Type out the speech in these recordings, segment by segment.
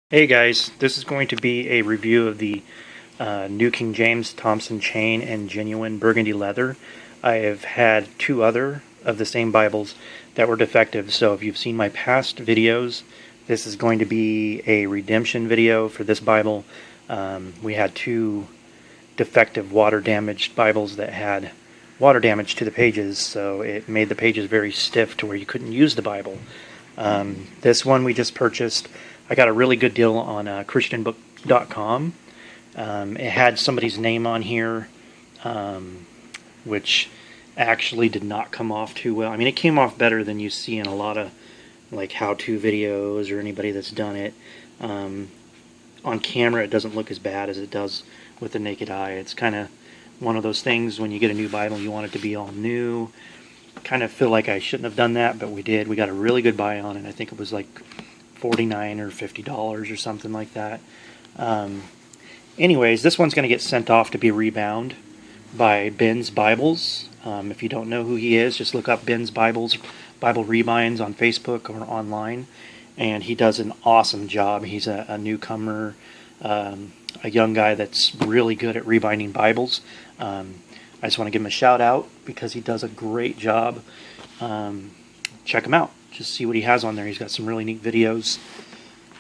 Hey guys, this is going to be a review of the New King James Thompson chain and genuine burgundy leather. I have had two other of the same Bibles that were defective, so if you've seen my past videos, this is going to be a redemption video for this Bible. We had two defective water-damaged Bibles that had water damage to the pages, so it made the pages very stiff to where you couldn't use the Bible. This one we just purchased. I got a really good deal on christianbook.com. It had somebody's name on here, which actually did not come off too well. I mean, it came off better than you see in a lot of like how-to videos or anybody that's done it. On camera, it doesn't look as bad as it does with the naked eye. It's kind of one of those things when you get a new Bible, you want it to be all new. Kind of feel like I shouldn't have done that, but we did. We got a really good buy on it. I think it was like $49 or $50 or something like that. Anyways, this one's going to get sent off to be rebound by Ben's Bibles. If you don't know who he is, just look up Ben's Bible Rebinds on Facebook or online, and he does an awesome job. He's a newcomer, a young guy that's really good at rebinding Bibles. I just want to give him a shout out because he does a great job. Check him out. Just see what he has on there. He's got some really neat videos.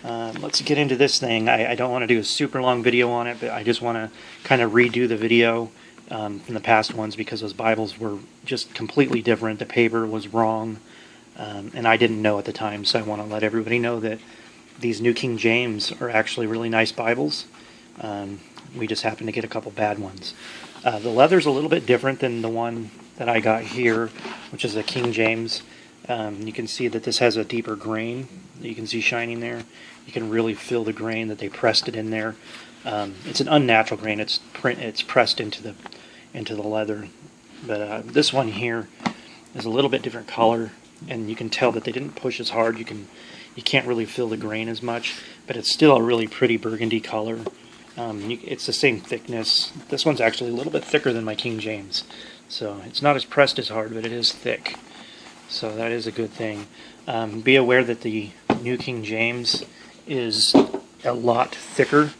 Let's get into this thing. I don't want to do a super long video on it, but I just want to kind of redo the video from the past ones because those Bibles were just completely different. The paper was wrong, and I didn't know at the time, so I want to let everybody know that these New King James are actually really nice Bibles. We just happened to get a couple bad ones. The leather's a little bit different than the one that I got here, which is a King James. You can see that this has a deeper grain that you can see shining there. You can really feel the grain that they pressed it in there. It's an unnatural grain. It's pressed into the leather. But this one here is a little bit different color, and you can tell that they didn't push as hard. You can't really feel the grain as much, but it's still a really pretty burgundy color. It's the same thickness. This one's actually a little bit thicker than my King James, so it's not as pressed as hard, but it is thick. So that is a good thing. Be aware that the New King James is a lot thicker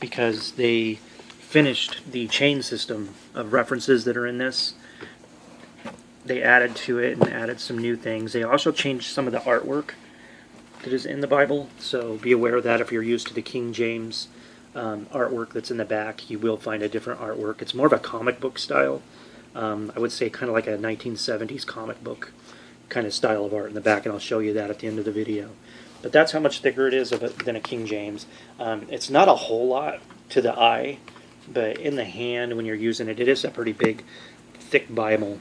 because they finished the chain system of references that are in this. They added to it and added some new things. They also changed some of the artwork that is in the Bible, so be aware of that. If you're used to the King James artwork that's in the back, you will find a different artwork. It's more of a comic book style. I would say kind of like a 1970s comic book kind of style of art in the back, and I'll show you that at the end of the video. But that's how much thicker it is than a King James. It's not a whole lot to the eye, but in the hand when you're using it, it is a pretty big, thick Bible,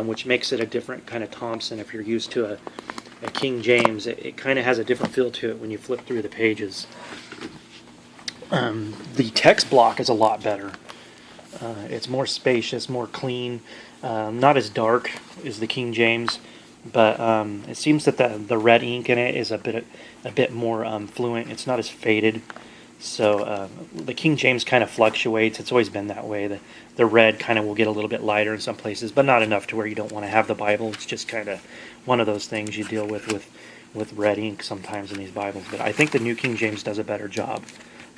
which makes it a different kind of Thompson. If you're used to a King James, it kind of has a different feel to it when you flip through the pages. The text block is a lot better. It's more spacious, more clean, not as dark as the King James, but it seems that the red ink in it is a bit more fluent. It's not as faded. So the King James kind of fluctuates. It's always been that way. The red kind of will get a little bit lighter in some places, but not enough to where you don't want to have the Bible. It's just kind of one of those things you deal with red ink sometimes in these Bibles. But I think the New King James does a better job,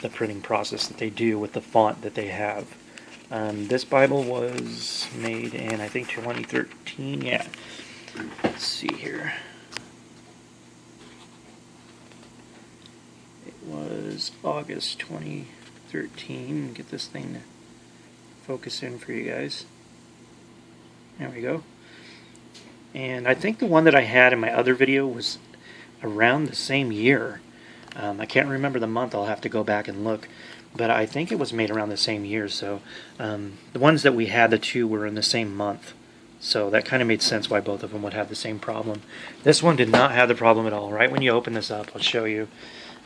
the printing process that they do with the font that they have. This Bible was made in, I think, 2013. Yeah. Let's see here. It was August 2013. Get this thing to focus in for you guys. There we go. And I think the one that I had in my other video was around the same year. I can't remember the month. I'll have to go back and look. But I think it was made around the same year. So the ones that we had, the two were in the same month. So that kind of made sense why both of them would have the same problem. This one did not have the problem at all. Right when you open this up, I'll show you.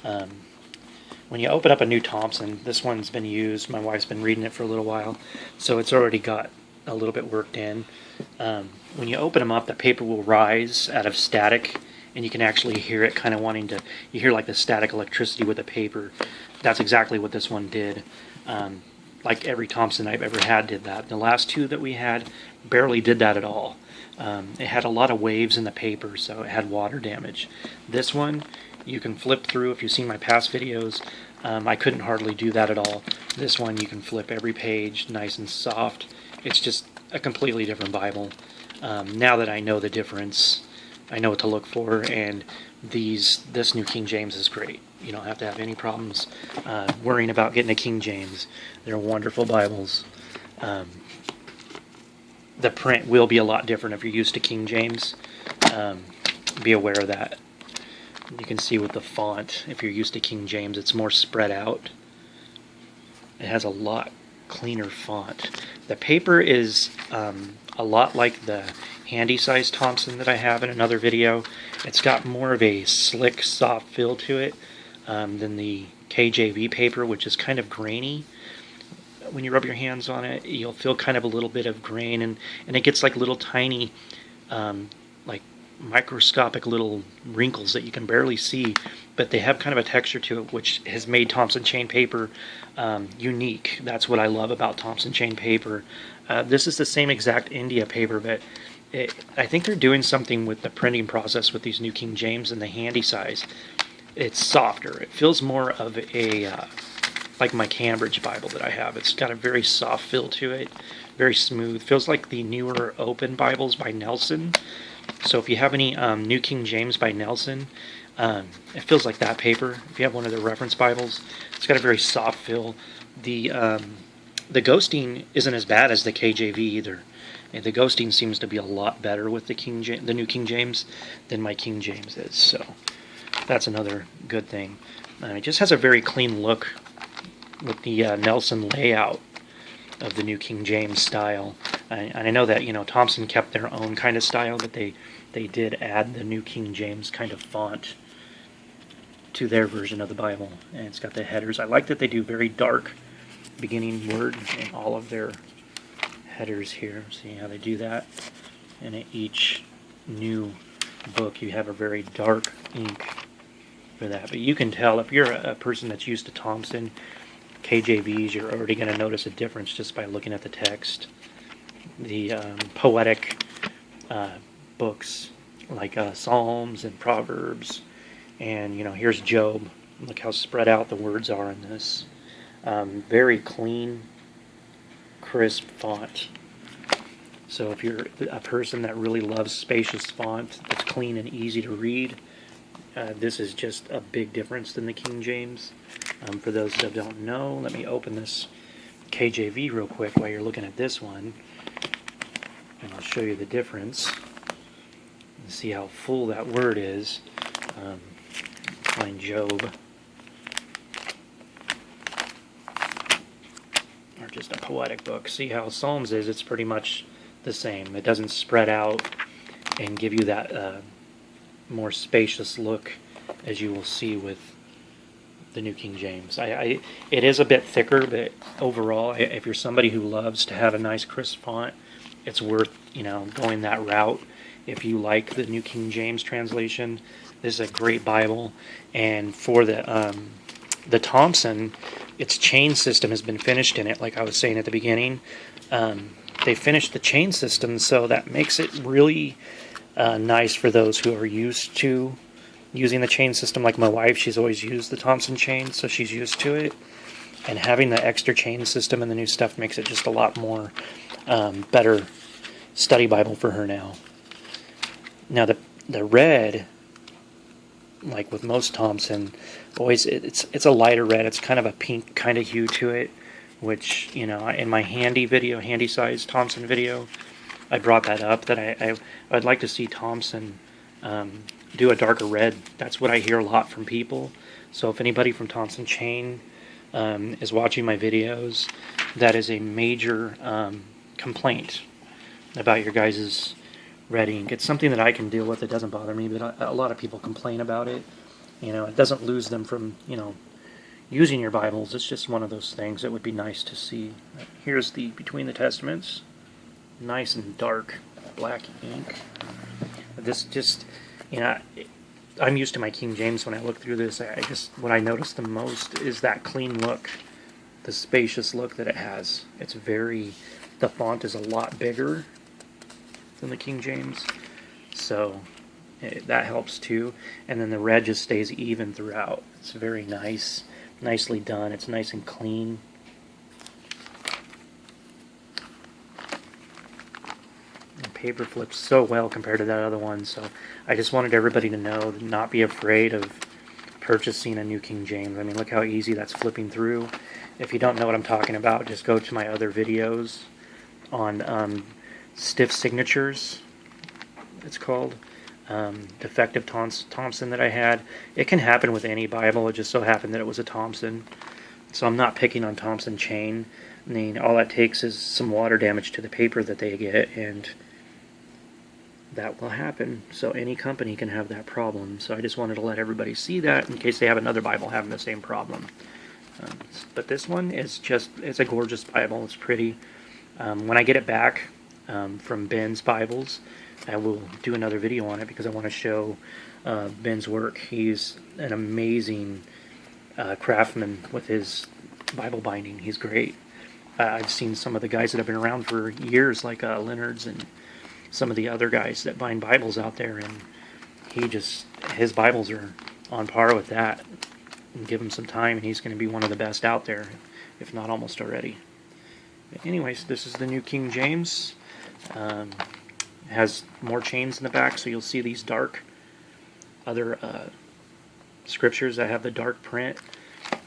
When you open up a new Thompson, this one's been used. My wife's been reading it for a little while, so it's already got a little bit worked in. When you open them up, the paper will rise out of static, and you can actually hear it kind of wanting to, you hear like the static electricity with the paper. That's exactly what this one did. Like every Thompson I've ever had did that. The last two that we had barely did that at all. It had a lot of waves in the paper, so it had water damage. This one, You can flip through. If you've seen my past videos, I couldn't hardly do that at all. This one you can flip every page, nice and soft. It's just a completely different Bible. Now that I know the difference, I know what to look for, and this New King James is great. You don't have to have any problems worrying about getting a King James. They're wonderful Bibles. The print will be a lot different if you're used to King James. Be aware of that. You can see with the font, if you're used to King James, it's more spread out. It has a lot cleaner font. The paper is a lot like the handy size Thompson that I have in another video. It's got more of a slick, soft feel to it than the NKJV paper, which is kind of grainy. When you rub your hands on it, you'll feel kind of a little bit of grain, and it gets like little tiny, like microscopic little wrinkles that you can barely see, but they have kind of a texture to it, which has made Thompson chain paper unique. That's what I love about Thompson chain paper. This is the same exact India paper, but I think they're doing something with the printing process with these New King James and the handy size. It's softer. It feels more of a like my Cambridge Bible that I have. It's got a very soft feel to it, very smooth. Feels like the newer open Bibles by Nelson. So if you have any New King James by Nelson, it feels like that paper. If you have one of their reference Bibles, it's got a very soft feel. The ghosting isn't as bad as the KJV either. And the ghosting seems to be a lot better with the New King James than my King James is. So that's another good thing. It just has a very clean look with the Nelson layout of the New King James style. And I know that, Thompson kept their own kind of style, but they did add the New King James kind of font to their version of the Bible. And it's got the headers. I like that they do very dark beginning word in all of their headers here. See how they do that? And in each new book you have a very dark ink for that. But you can tell if you're a person that's used to Thompson KJVs, you're already going to notice a difference just by looking at the text. The poetic books like Psalms and Proverbs, and here's Job. Look how spread out the words are in this. Very clean, crisp font. So if you're a person that really loves spacious font that's clean and easy to read, this is just a big difference than the King James. For those that don't know, let me open this KJV real quick while you're looking at this one, and I'll show you the difference and see how full that word is. Find Job, or just a poetic book. See how Psalms is, it's pretty much the same. It doesn't spread out and give you that more spacious look as you will see with the New King James. It is a bit thicker, but overall, if you're somebody who loves to have a nice crisp font, it's worth going that route. If you like the New King James translation, this is a great Bible. And for the Thompson, its chain system has been finished in it, like I was saying at the beginning. They finished the chain system, so that makes it really nice for those who are used to using the chain system. Like my wife, she's always used the Thompson chain, so she's used to it. And having the extra chain system and the new stuff makes it just a lot more better study Bible for her now. Now the red, like with most Thompson, always it's a lighter red. It's kind of a pink kind of hue to it, which in my handy size Thompson video, I brought that up, that I'd like to see Thompson do a darker red. That's what I hear a lot from people. So if anybody from Thompson Chain is watching my videos, that is a major complaint about your guys' red ink. It's something that I can deal with. It doesn't bother me, but a lot of people complain about it. It doesn't lose them from using your Bibles. It's just one of those things that would be nice to see. Here's the Between the Testaments. Nice and dark black ink. This just, I'm used to my King James. When I look through this, what I notice the most is that clean look, the spacious look that it has. The font is a lot bigger than the King James. So that helps too. And then the red just stays even throughout. It's very nice, nicely done. It's nice and clean. The paper flips so well compared to that other one, so I just wanted everybody to know, to not be afraid of purchasing a New King James. I mean, look how easy that's flipping through. If you don't know what I'm talking about, just go to my other videos on stiff signatures, it's called. Defective Thompson that I had. It can happen with any Bible. It just so happened that it was a Thompson. So I'm not picking on Thompson chain. I mean, all that takes is some water damage to the paper that they get, and that will happen. So any company can have that problem. So I just wanted to let everybody see that in case they have another Bible having the same problem. But this one is just, it's a gorgeous Bible. It's pretty. When I get it back from Ben's Bibles, I will do another video on it because I want to show Ben's work. He's an amazing craftsman with his Bible binding. He's great. I've seen some of the guys that have been around for years, like Leonard's and some of the other guys that bind Bibles out there, and his Bibles are on par with that. And give him some time, and he's going to be one of the best out there, if not almost already. But anyways, this is the New King James. It has more chains in the back, so you'll see these dark other scriptures that have the dark print.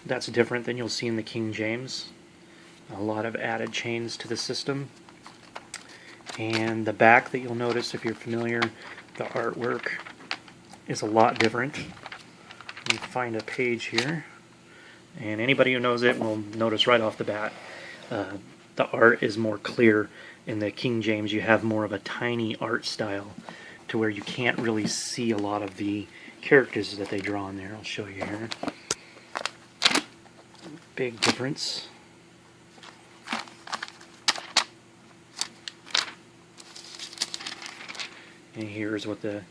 That's different than you'll see in the King James. A lot of added chains to the system. And the back that you'll notice, if you're familiar, the artwork is a lot different. Let me find a page here. And anybody who knows it will notice right off the bat, the art is more clear. In the King James, you have more of a tiny art style to where you can't really see a lot of the characters that they draw in there. I'll show you here. Big difference. And here's what the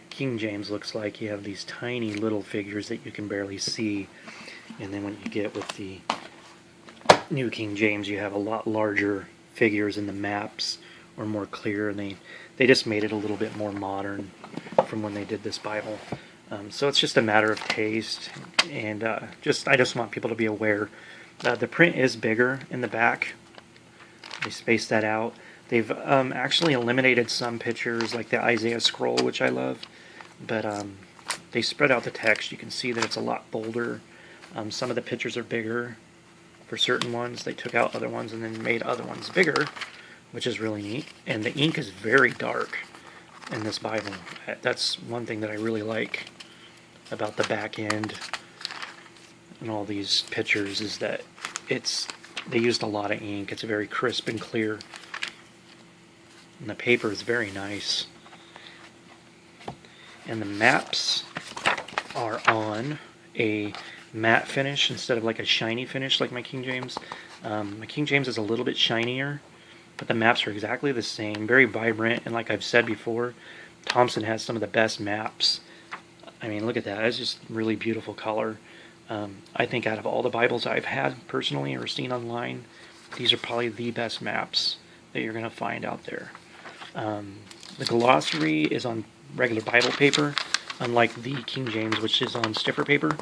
King James looks like. You have these tiny little figures that you can barely see. And then when you get with the New King James, you have a lot larger figures, and the maps are more clear, and they just made it a little bit more modern from when they did this Bible. So it's just a matter of taste, and I just want people to be aware. The print is bigger in the back. They spaced that out. They've actually eliminated some pictures, like the Isaiah scroll, which I love, but they spread out the text. You can see that it's a lot bolder. Some of the pictures are bigger for certain ones. They took out other ones and then made other ones bigger, which is really neat. And the ink is very dark in this Bible. That's one thing that I really like about the back end and all these pictures, is that they used a lot of ink. It's very crisp and clear. And the paper is very nice. And the maps are on a matte finish instead of like a shiny finish like my King James. My King James is a little bit shinier, but the maps are exactly the same. Very vibrant, and like I've said before, Thompson has some of the best maps. I mean, look at that. It's just really beautiful color. I think out of all the Bibles I've had personally or seen online, these are probably the best maps that you're going to find out there. The glossary is on regular Bible paper, unlike the King James, which is on stiffer paper,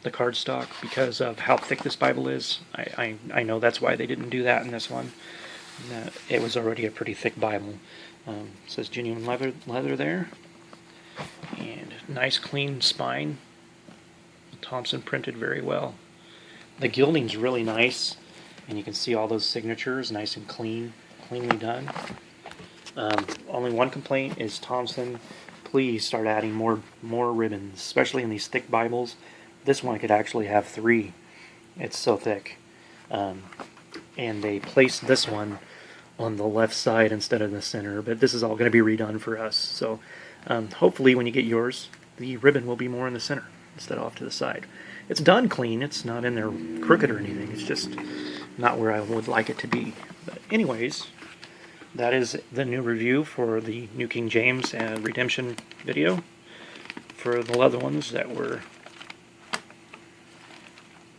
the cardstock, because of how thick this Bible is. I know that's why they didn't do that in this one. It was already a pretty thick Bible. It says genuine leather there, and nice clean spine. Thompson printed very well. The gilding's really nice, and you can see all those signatures nice and cleanly done. Only one complaint is Thompson, please start adding more ribbons, especially in these thick Bibles. This one could actually have 3. It's so thick. And they placed this one on the left side instead of the center, but this is all going to be redone for us. So hopefully when you get yours, the ribbon will be more in the center instead of off to the side. It's done clean. It's not in there crooked or anything. It's just not where I would like it to be. But anyways, that is the new review for the New King James and Redemption video for the leather ones that were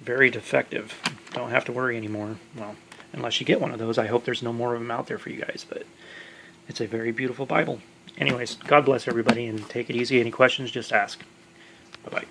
very defective. Don't have to worry anymore. Well, unless you get one of those. I hope there's no more of them out there for you guys, but it's a very beautiful Bible. Anyways, God bless everybody, and take it easy. Any questions, just ask. Bye-bye.